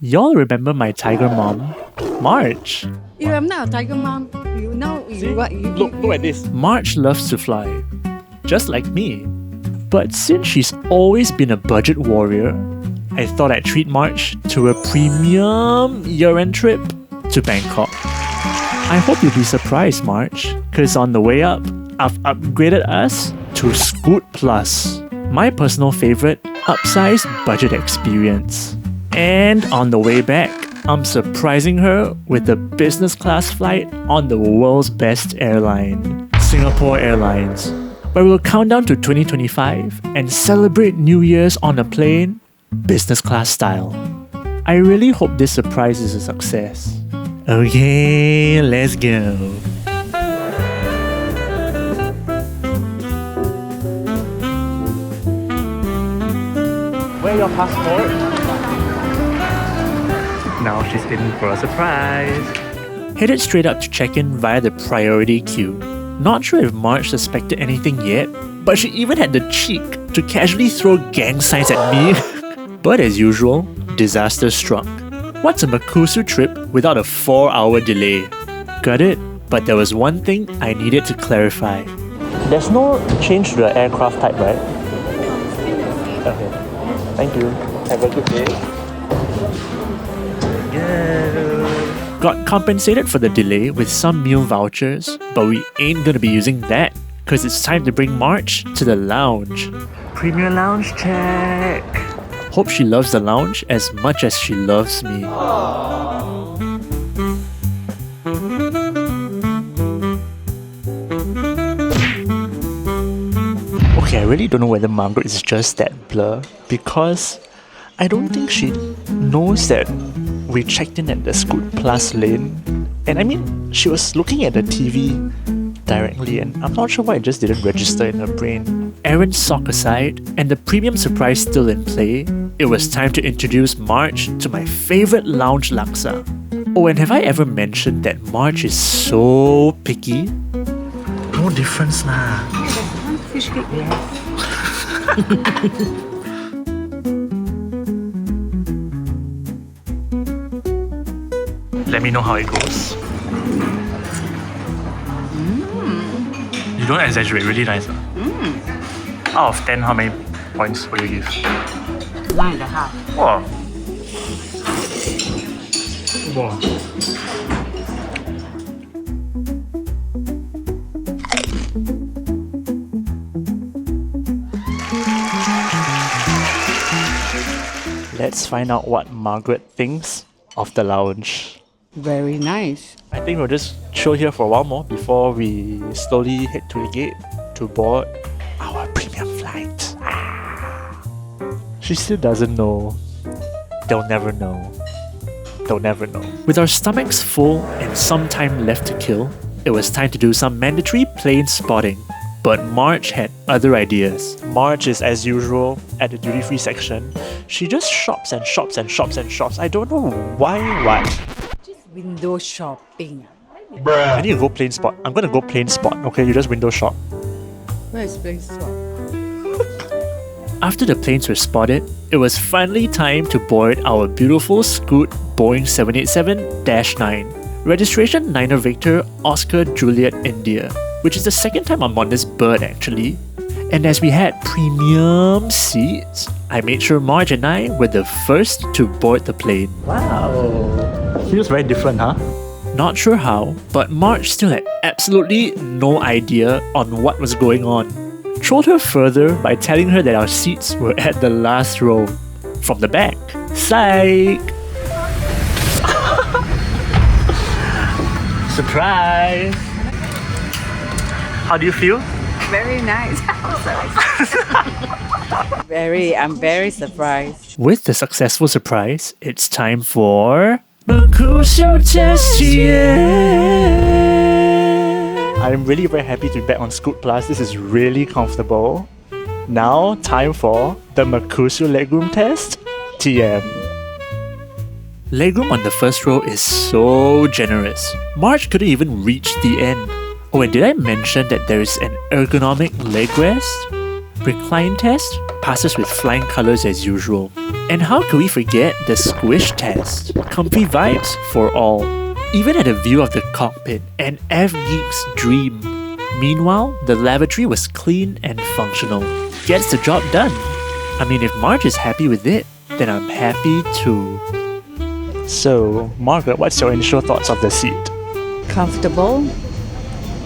Y'all remember my tiger mom, Marge? You am not a tiger mom. You know Look at this. Marge loves to fly, just like me. But since she's always been a budget warrior, I thought I'd treat Marge to a premium year-end trip to Bangkok. I hope you'll be surprised, Marge, because on the way up, I've upgraded us to Scoot Plus, my personal favorite upsized budget experience. And on the way back, I'm surprising her with a business class flight on the world's best airline, Singapore Airlines, where we'll count down to 2025 and celebrate New Year's on a plane, business class style. I really hope this surprise is a success. Okay, let's go. Where's your passport? Now she's in for a surprise. Headed straight up to check in via the priority queue. Not sure if Marge suspected anything yet, but she even had the cheek to casually throw gang signs at me. But as usual, disaster struck. What's a MEKUSIU trip without a 4-hour delay? Got it, but there was one thing I needed to clarify. There's no change to the aircraft type, right? Okay. Thank you. Have a good day. Yeah. Got compensated for the delay with some meal vouchers, but we ain't gonna be using that because it's time to bring Marge to the lounge. Premier lounge check. Hope she loves the lounge as much as she loves me. Okay, I really don't know whether Margaret is just that blur because I don't think she knows that we checked in at the Scoot Plus lane. And I mean, she was looking at the TV directly and I'm not sure why it just didn't register in her brain. Errand sock aside, and the premium surprise still in play, it was time to introduce Marge to my favorite lounge laksa. Oh, and have I ever mentioned that Marge is so picky? No difference lah. fish cake we have. Let me know how it goes. You don't exaggerate, really nice. Out of 10, how many points will you give? 9.5. Wow. Wow. Let's find out what Margaret thinks of the lounge. Very nice. I think we'll just chill here for a while more before we slowly head to the gate to board our premium flight. She still doesn't know. They'll never know. They'll never know. With our stomachs full and some time left to kill, it was time to do some mandatory plane spotting. But Marge had other ideas. Marge is, as usual, at the duty-free section. She just shops and shops and shops and shops. I don't know why. Just window shopping. I need to go plane spot. I'm gonna go plane spot. Okay, you just window shop. Where is place spot? After the planes were spotted, it was finally time to board our beautiful Scoot Boeing 787-9. Registration Niner Victor Oscar Juliet India, which is the second time I'm on this bird actually. And as we had premium seats, I made sure Marge and I were the first to board the plane. Wow. Feels very different, huh? Not sure how, but Marge still had absolutely no idea on what was going on. Trolled her further by telling her that our seats were at the last row. From the back. Psych! Surprise! How do you feel? Very nice. I'm very surprised. With the successful surprise, it's time for MEKUSIU test. I'm really very happy to be back on Scoot Plus. This is really comfortable. Now, time for the MEKUSIU legroom test. TM. Legroom on the first row is so generous. Marge couldn't even reach the end. Oh, and did I mention that there is an ergonomic leg rest? Recline test passes with flying colours as usual. And how could we forget the squish test? Comfy vibes for all. Even had a view of the cockpit, an F geek's dream. Meanwhile, the lavatory was clean and functional. Gets the job done. I mean, if Marge is happy with it, then I'm happy too. So, Margaret, what's your initial thoughts of the seat? Comfortable,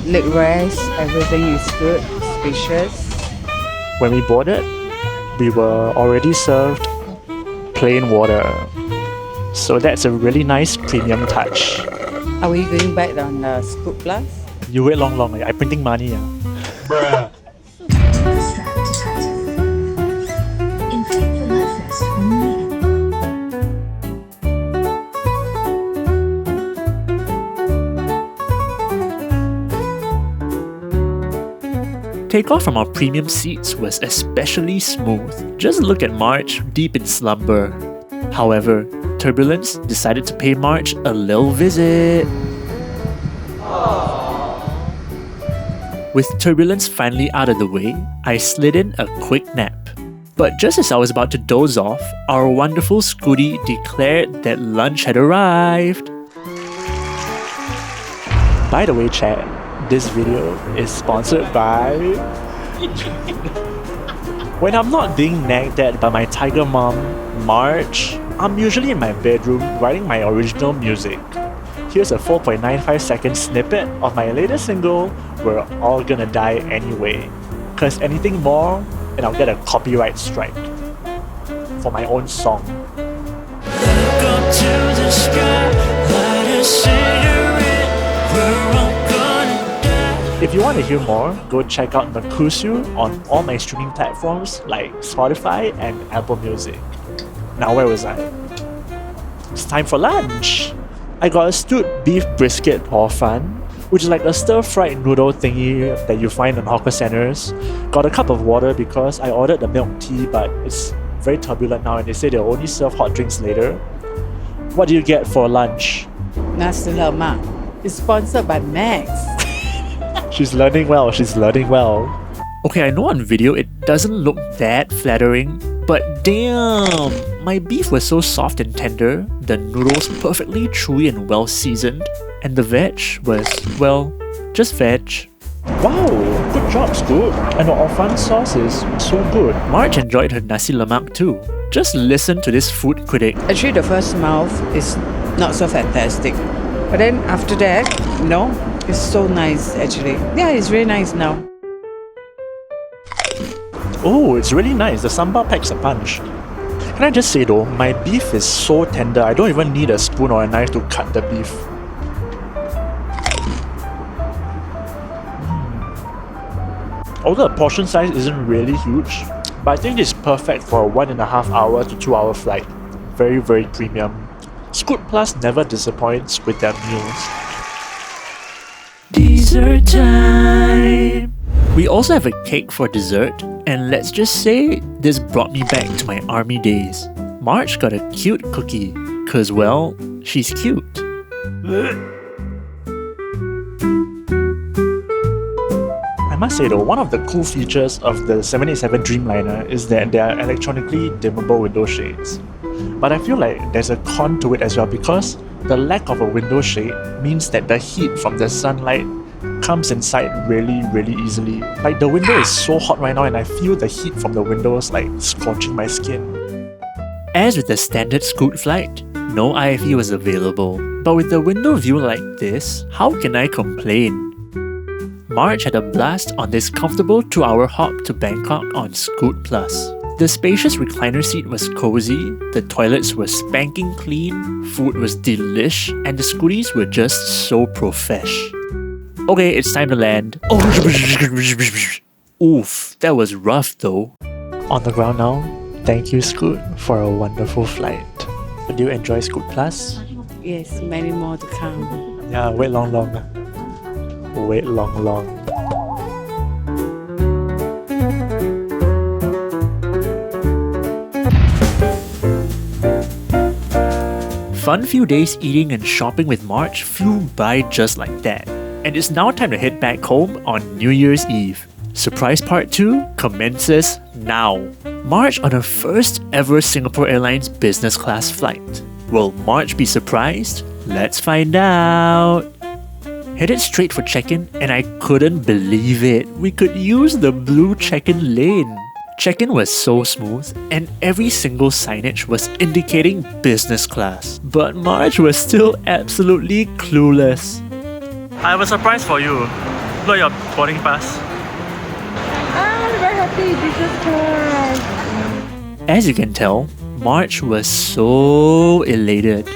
leg rest, everything is good, spacious. When we boarded, we were already served plain water. So that's a really nice premium touch. Are we going back on the Scoot Plus? You wait long, I printing money. Strap to tighten. Inflate the life vest when needed. Takeoff from our premium seats was especially smooth. Just look at Marge deep in slumber. However, turbulence decided to pay Marge a little visit. With turbulence finally out of the way, I slid in a quick nap. But just as I was about to doze off, our wonderful Scooty declared that lunch had arrived. By the way, Chad, this video is sponsored by... When I'm not being nagged at by my tiger mom, Marge, I'm usually in my bedroom writing my original music. Here's a 4.95 second snippet of my latest single, We're All Gonna Die Anyway. Cause anything more, and I'll get a copyright strike for my own song. Look up to the sky, light a cigarette, we're all gonna die. If you want to hear more, go check out MEKUSIU on all my streaming platforms like Spotify and Apple Music. Now where was I? It's time for lunch! I got a stewed beef brisket hor fun, which is like a stir-fried noodle thingy that you find in hawker centers. Got a cup of water because I ordered the milk tea, but it's very turbulent now and they say they'll only serve hot drinks later. What do you get for lunch? Nasi lemak. It's sponsored by Max. She's learning well. Okay, I know on video it doesn't look that flattering, but damn! My beef was so soft and tender, the noodles perfectly chewy and well seasoned, and the veg was, well, just veg. Wow, good job, Scoot. And the hor fun sauce is so good. Marge enjoyed her nasi lemak too. Just listen to this food critic. Actually, the first mouth is not so fantastic. But then after that, no, it's so nice actually. Yeah, it's really nice now. Oh, it's really nice. The sambal packs a punch. Can I just say though, my beef is so tender, I don't even need a spoon or a knife to cut the beef. Although the portion size isn't really huge, but I think it's perfect for a 1.5 hour to 2 hour flight. Very, very premium. Scoot Plus never disappoints with their meals. Dessert time! We also have a cake for dessert, and let's just say this brought me back to my army days. Marge got a cute cookie, cause well, she's cute. I must say though, one of the cool features of the 787 Dreamliner is that they are electronically dimmable window shades. But I feel like there's a con to it as well because the lack of a window shade means that the heat from the sunlight comes inside really, really easily. Like the window is so hot right now and I feel the heat from the windows like scorching my skin. As with the standard Scoot flight, no IFE was available. But with the window view like this, how can I complain? Marge had a blast on this comfortable 2-hour hop to Bangkok on Scoot Plus. The spacious recliner seat was cozy, the toilets were spanking clean, food was delish, and the Scooties were just so profesh. Okay, it's time to land. Oof, that was rough though. On the ground now, thank you Scoot for a wonderful flight. Do you enjoy Scoot Plus? Yes, many more to come. Yeah, wait long. Wait long. Fun few days eating and shopping with Marge flew by just like that. And it's now time to head back home on New Year's Eve. Surprise Part 2 commences now. Marge on her first ever Singapore Airlines business class flight. Will Marge be surprised? Let's find out. Headed straight for check-in, and I couldn't believe it. We could use the blue check-in lane. Check-in was so smooth, and every single signage was indicating business class. But Marge was still absolutely clueless. I have a surprise for you. Look at your boarding pass. I'm very happy, business class. As you can tell, Marge was so elated.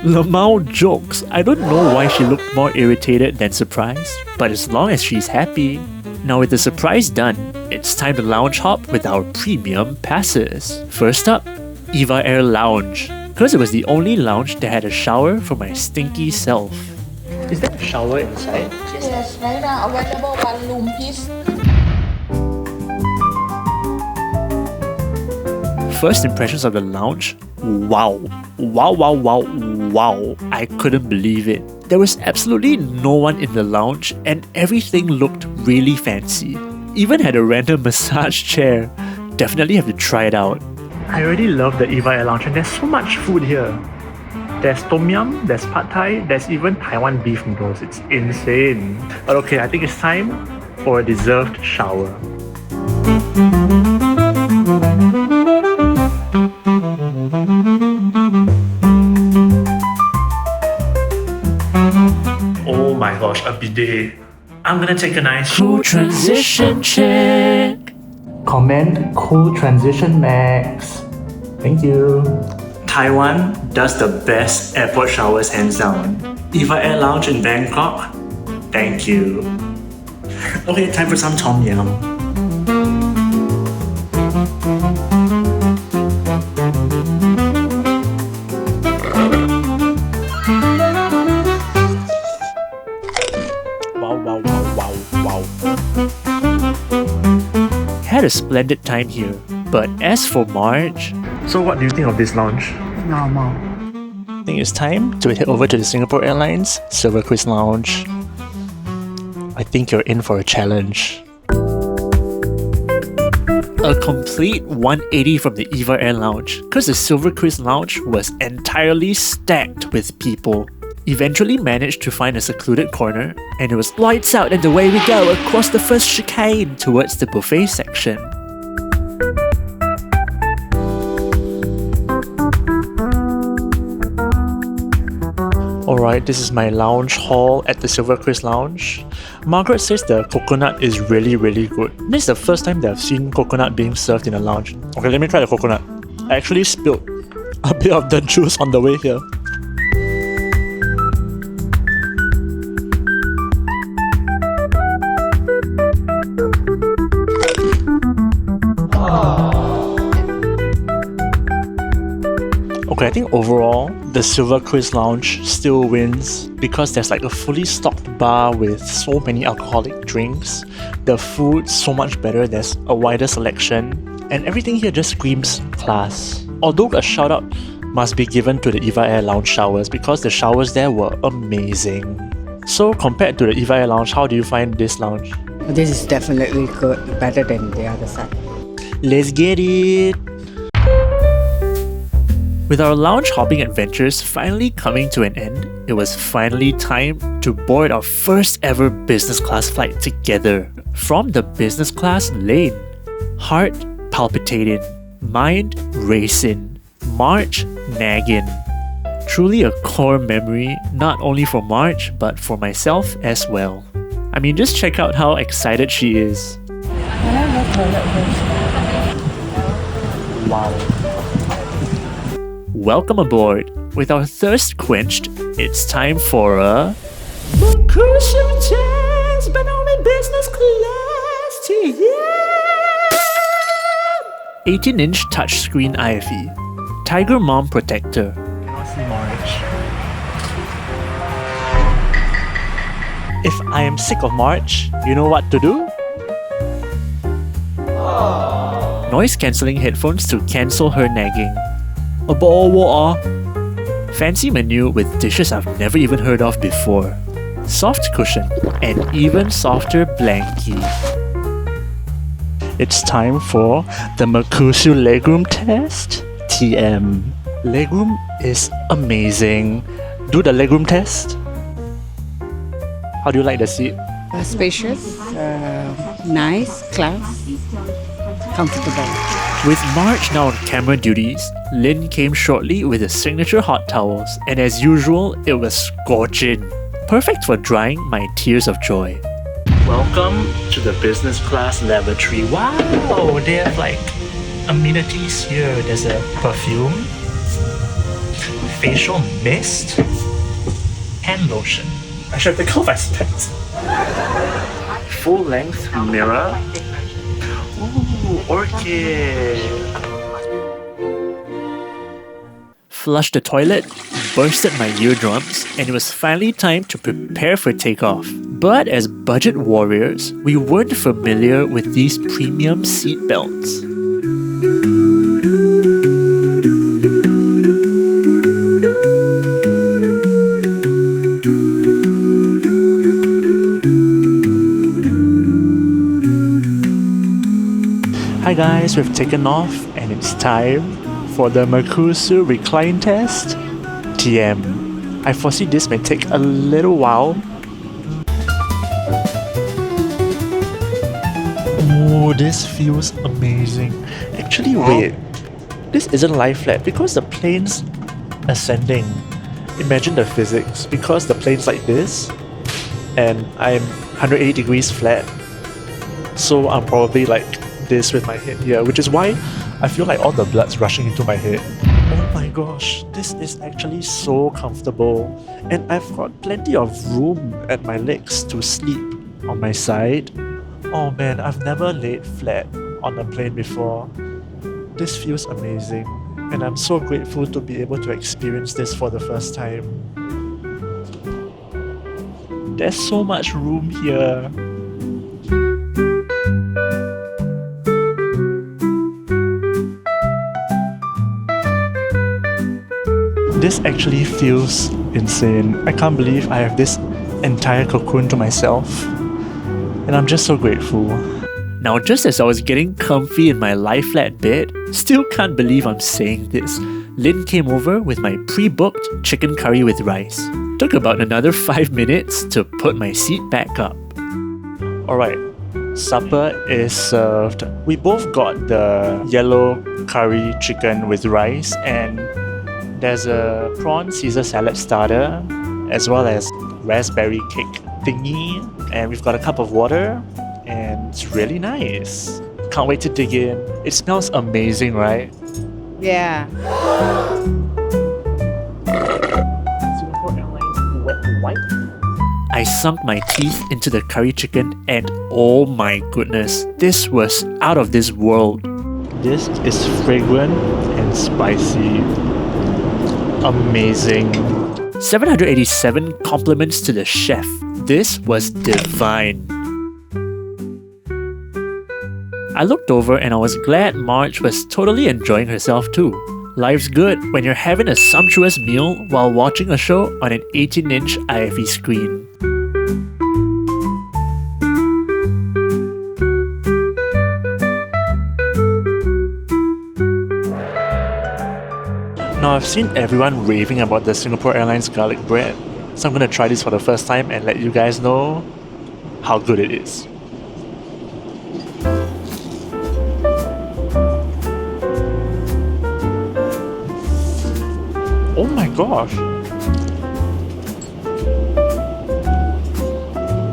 Lamau jokes. I don't know why she looked more irritated than surprised, but as long as she's happy. Now with the surprise done, it's time to lounge hop with our premium passes. First up, Eva Air Lounge, because it was the only lounge that had a shower for my stinky self. Is there a shower inside? Yes, right now available one room piece. First impressions of the lounge? Wow. Wow. I couldn't believe it. There was absolutely no one in the lounge and everything looked really fancy. Even had a random massage chair. Definitely have to try it out. I already love the Eva Air Lounge and there's so much food here. There's tom yum, there's pad thai, there's even Taiwan beef noodles. It's insane. But okay, I think it's time for a deserved shower. Oh my gosh, a bidet. I'm gonna take a nice cool transition check. Comment cool transition max. Thank you. Taiwan does the best airport showers hands down. Eva Air Lounge in Bangkok. Thank you. Okay, time for some tom yum. Wow. Had a splendid time here. But as for Marge... So what do you think of this lounge? Normal. I think it's time to head over to the Singapore Airlines Silver Quiz Lounge. I think you're in for a challenge. A complete 180 from the Eva Air Lounge, because the Silver Quiz Lounge was entirely stacked with people. Eventually managed to find a secluded corner, and it was lights out and away we go across the first chicane towards the buffet section. Alright, this is my lounge hall at the Silver Quiz Lounge. Margaret says the coconut is really good. This is the first time that I've seen coconut being served in a lounge. Okay, let me try the coconut. I actually spilled a bit of the juice on the way here. Okay, I think overall, the Silver Quiz Lounge still wins because there's like a fully stocked bar with so many alcoholic drinks. The food's so much better, there's a wider selection, and everything here just screams class. Although a shout out must be given to the Eva Air Lounge showers because the showers there were amazing. So compared to the Eva Air Lounge, how do you find this lounge? This is definitely good, better than the other side. Let's get it! With our lounge hopping adventures finally coming to an end, it was finally time to board our first ever business class flight together. From the business class lane, heart palpitating, mind racing, Marge nagging. Truly a core memory, not only for Marge, but for myself as well. I mean, just check out how excited she is. Wow. Welcome aboard. With our thirst quenched, it's time for a MEKUSIU chance, but only business class to yeah! 18-inch touchscreen IFE, Tiger Mom Protector. If I am sick of Marge, you know what to do? Noise cancelling headphones to cancel her nagging. A bowl of water. Fancy menu with dishes I've never even heard of before. Soft cushion and even softer blankie. it's time for the MEKUSIU legroom test. TM. Legroom is amazing. Do the legroom test. How do you like the seat? Spacious, nice, class, comfortable. With Marge now on camera duties, Lynn came shortly with the signature hot towels, and as usual, it was scorching. Perfect for drying my tears of joy. Welcome to the business class lavatory. Wow, they have like amenities here. There's a perfume, facial mist, hand lotion. I should take off my specs. Full length mirror. Ooh, orchid. Flushed the toilet, bursted my eardrums, and it was finally time to prepare for takeoff. But as budget warriors, we weren't familiar with these premium seat belts. Hi guys, we've taken off and it's time for the MEKUSIU recline test. TM. I foresee this may take a little while. Oh, this feels amazing. Actually, wait. This isn't lie flat because the plane's ascending. Imagine the physics. Because the plane's like this and I'm 180 degrees flat. So I'm probably like this with my head here, which is why I feel like all the blood's rushing into my head. Oh my gosh, this is actually so comfortable, and I've got plenty of room at my legs to sleep on my side. Oh man, I've never laid flat on a plane before. This feels amazing, and I'm so grateful to be able to experience this for the first time. There's so much room here. This actually feels insane. I can't believe I have this entire cocoon to myself. And I'm just so grateful. Now, just as I was getting comfy in my lie flat bed, still can't believe I'm saying this, Lynn came over with my pre-booked chicken curry with rice. Took about another 5 minutes to put my seat back up. Alright, supper is served. We both got the yellow curry chicken with rice, and there's a prawn Caesar salad starter, as well as raspberry cake thingy, and we've got a cup of water, and it's really nice. Can't wait to dig in. It smells amazing, right? Yeah. Singapore Airlines wet wipe. I sunk my teeth into the curry chicken, and oh my goodness, this was out of this world. This is fragrant and spicy. Amazing. 787 compliments to the chef. This was divine. I looked over and I was glad Marge was totally enjoying herself too. Life's good when you're having a sumptuous meal while watching a show on an 18-inch IFE screen. Now, I've seen everyone raving about the Singapore Airlines garlic bread, so I'm gonna try this for the first time and let you guys know how good it is. Oh my gosh!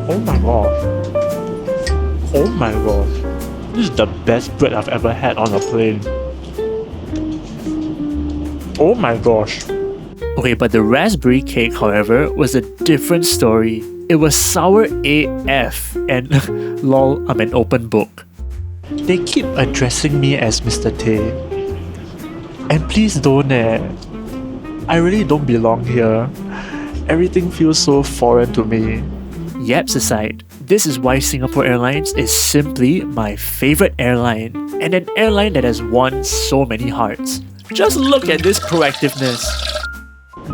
Oh my gosh! Oh my gosh! This is the best bread I've ever had on a plane. Oh my gosh. Okay, but the raspberry cake, however, was a different story. It was sour AF, and lol, I'm an open book. They keep addressing me as Mr. Tay. And please don't I really don't belong here. Everything feels so foreign to me. Yaps aside, this is why Singapore Airlines is simply my favorite airline, and an airline that has won so many hearts. Just look at this proactiveness.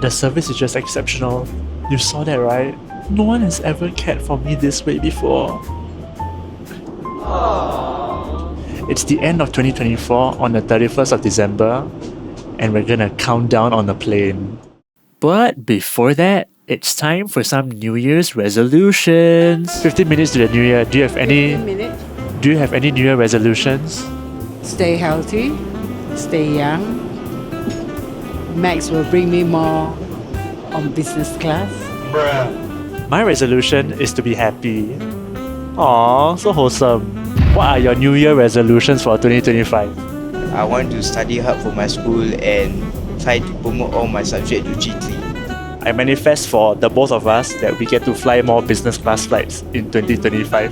The service is just exceptional. You saw that, right? No one has ever cared for me this way before. It's the end of 2024 on the 31st of December, and we're gonna count down on the plane. But before that, it's time for some New Year's resolutions. 15 minutes to the New Year. Do you have 15 any minutes. Do you have any New Year resolutions? Stay healthy, stay young. Max will bring me more on business class. My resolution is to be happy. Aw, so wholesome. What are your New Year resolutions for 2025? I want to study hard for my school and try to promote all my subjects to G3. I manifest for the both of us that we get to fly more business class flights in 2025.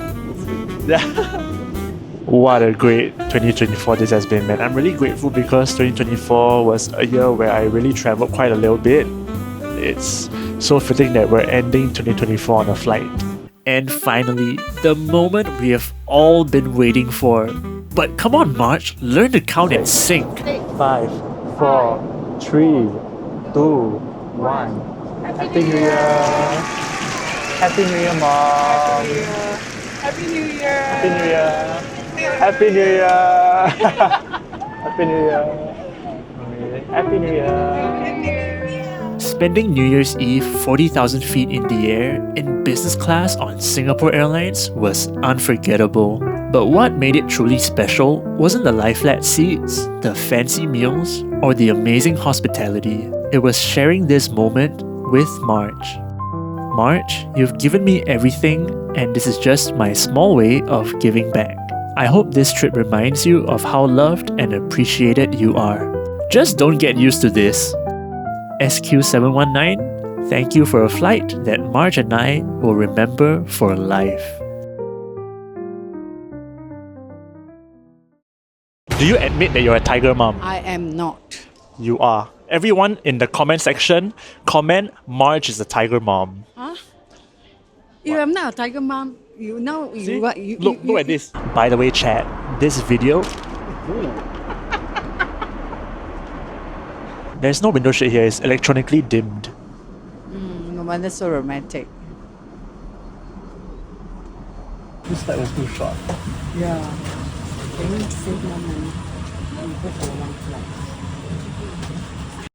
What a great 2024 this has been, man. I'm really grateful because 2024 was a year where I really traveled quite a little bit. It's so fitting that we're ending 2024 on a flight. And finally, the moment we have all been waiting for. But come on, Marge, learn to count in sync. 5, 4, 3, 2, 1. Happy New Year! Happy New Year, Mom! Happy New Year! Happy New Year! Happy New Year! Happy New Year! Happy New Year! Spending New Year's Eve 40,000 feet in the air in business class on Singapore Airlines was unforgettable. But what made it truly special wasn't the lie-flat seats, the fancy meals, or the amazing hospitality. It was sharing this moment with Marge. Marge, you've given me everything, and this is just my small way of giving back. I hope this trip reminds you of how loved and appreciated you are. Just don't get used to this. SQ719, thank you for a flight that Marge and I will remember for life. Do you admit that you're a tiger mom? I am not. You are. Everyone in the comment section, comment Marge is a tiger mom. Huh? If I'm not a tiger mom, you know, See? you Look at this. By the way, chat, this video. There's no window shade here, it's electronically dimmed. No wonder so romantic. This flight was too short. Yeah. Can you save more money? You go for one flight.